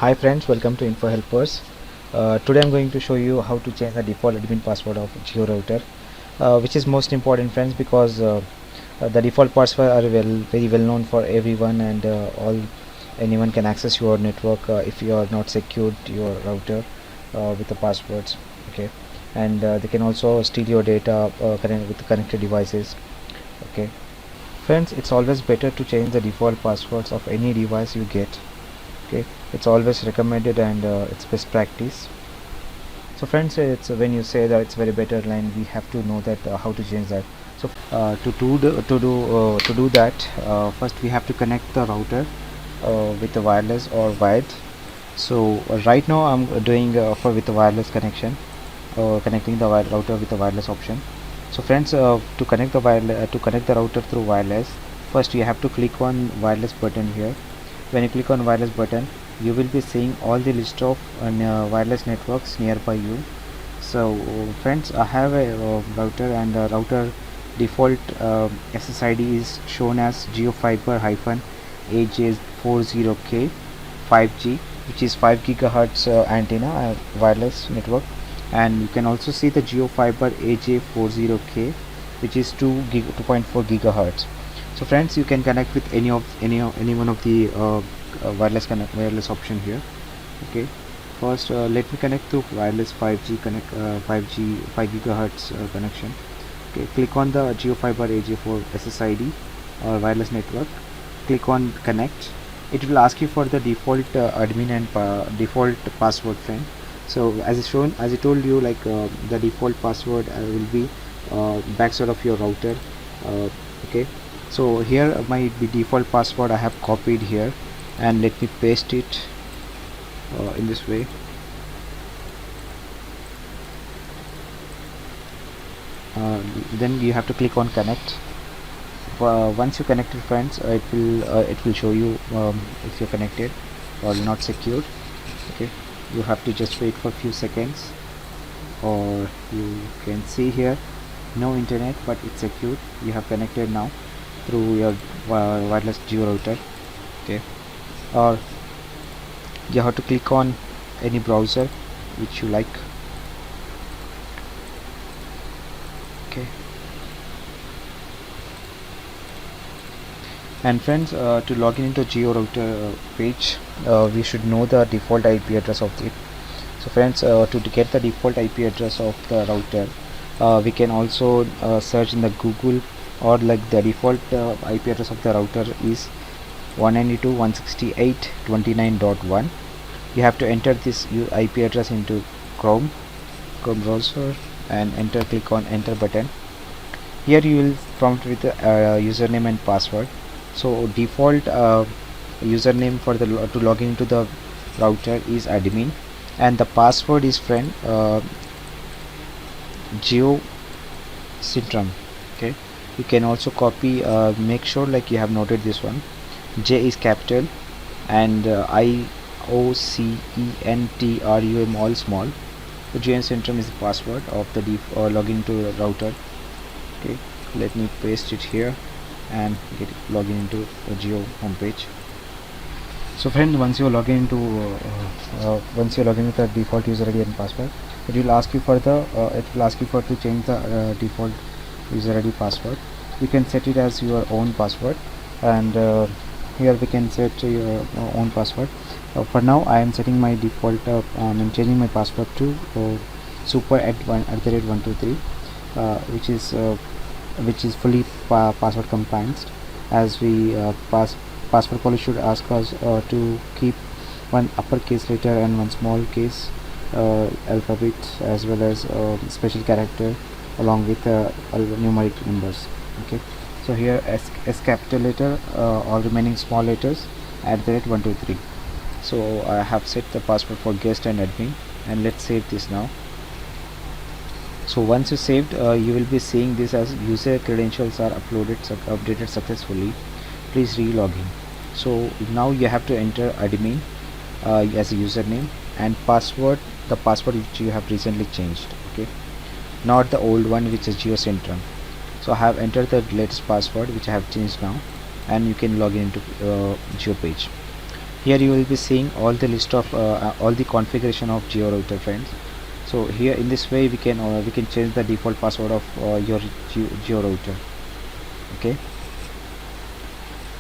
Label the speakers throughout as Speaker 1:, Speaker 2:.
Speaker 1: Hi friends, welcome to Info Helpers. Today I'm going to show you how to change the default admin password of GeoRouter, which is most important, friends, because the default password are very well known for everyone, and anyone can access your network if you are not secured your router with the passwords. Okay, and they can also steal your data with the connected devices. Okay, friends, it's always better to change the default passwords of any device you get. Okay, it's always recommended, and it's best practice. So friends, it's when you say that it's very better line, we have to know that how to change that. So to do that, first we have to connect the router with the wireless or wired. So right now I'm doing with the wireless connection, connecting the router with the wireless option. So friends, to connect the router through wireless, first you have to click on wireless button here. When you click on wireless button, you will be seeing all the list of wireless networks nearby you. So friends, I have a router, and the router default SSID is shown as GeoFiber-AJ40K 5G, which is 5 gigahertz antenna wireless network. And you can also see the GeoFiber AJ40K, which is 2.4 gigahertz. So friends, you can connect with any one of the wireless option here. Okay, first let me connect to wireless 5G 5 gigahertz connection. Okay, click on the GeoFiber AJ4 SSID or wireless network. Click on connect. It will ask you for the default admin and default password, friend. So as I told you, like the default password will be backside of your router. Okay, so here my default password I have copied here, and let me paste it in this way. Then you have to click on connect. Once you connected, friends, it will show you if you're connected or not secured. Okay, you have to just wait for a few seconds, or you can see here no internet, but it's secured. You have connected now through your wireless Geo router. Okay, or you have to click on any browser which you like. Okay, and friends, to log in into Geo router page, we should know the default IP address of it. So friends, to get the default IP address of the router, we can also search in the Google, or like the default IP address of the router is 192.168.29.1. you have to enter this IP address into Chrome browser and click on enter button. Here you will prompt with username and password. So default username for the to log into the router is admin, and the password is friend Geo Cintrum. Okay, you can also copy, make sure like you have noted this one. J is capital, and IOCENTRUM all small. So Geocentrum is the password of the login to the router. Okay, let me paste it here and get login into the Geo homepage. So friend, once you log in with the default user ID and password, it will ask you for to change the default user ID password. You can set it as your own password, and here we can set your own password. For now I am setting my default, I'm changing my password to super@123, which is fully password compliant, as we password policy should ask us to keep one uppercase letter and one small case alphabet, as well as special character along with numeric numbers. Okay, so here S capital letter, all remaining small letters @123. So I have set the password for guest and admin, and let's save this now. So once you saved, you will be seeing this as user credentials are updated successfully, please re-log in. So now you have to enter admin as a username, and password, the password which you have recently changed. Okay, not the old one which is Geocentrum. So I have entered the latest password which I have changed now, and you can log in into Geo page. Here you will be seeing all the list of all the configuration of geo router, friends. So here in this way we can change the default password of your geo router. Okay,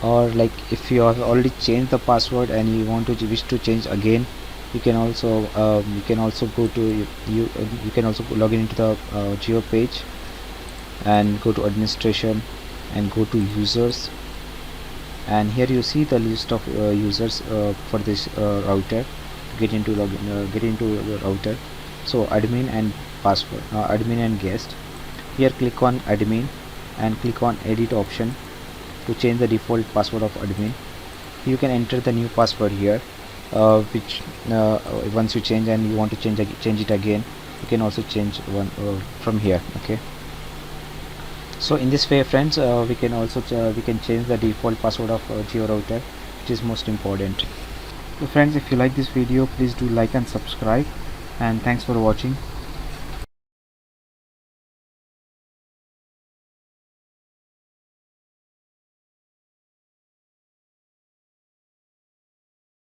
Speaker 1: or like if you have already changed the password and you want to wish to change again, you can also go to you can also log in into the geo page and go to administration and go to users, and here you see the list of users for this router. Get into the router. So admin and password, admin and guest. Here click on admin and click on edit option to change the default password of admin. You can enter the new password here, which once you change and you want to change it again, you can also change one from here. Okay, so in this way, friends, we can change the default password of geo router, which is most important. So friends, if you like this video, please do like and subscribe, and thanks for watching.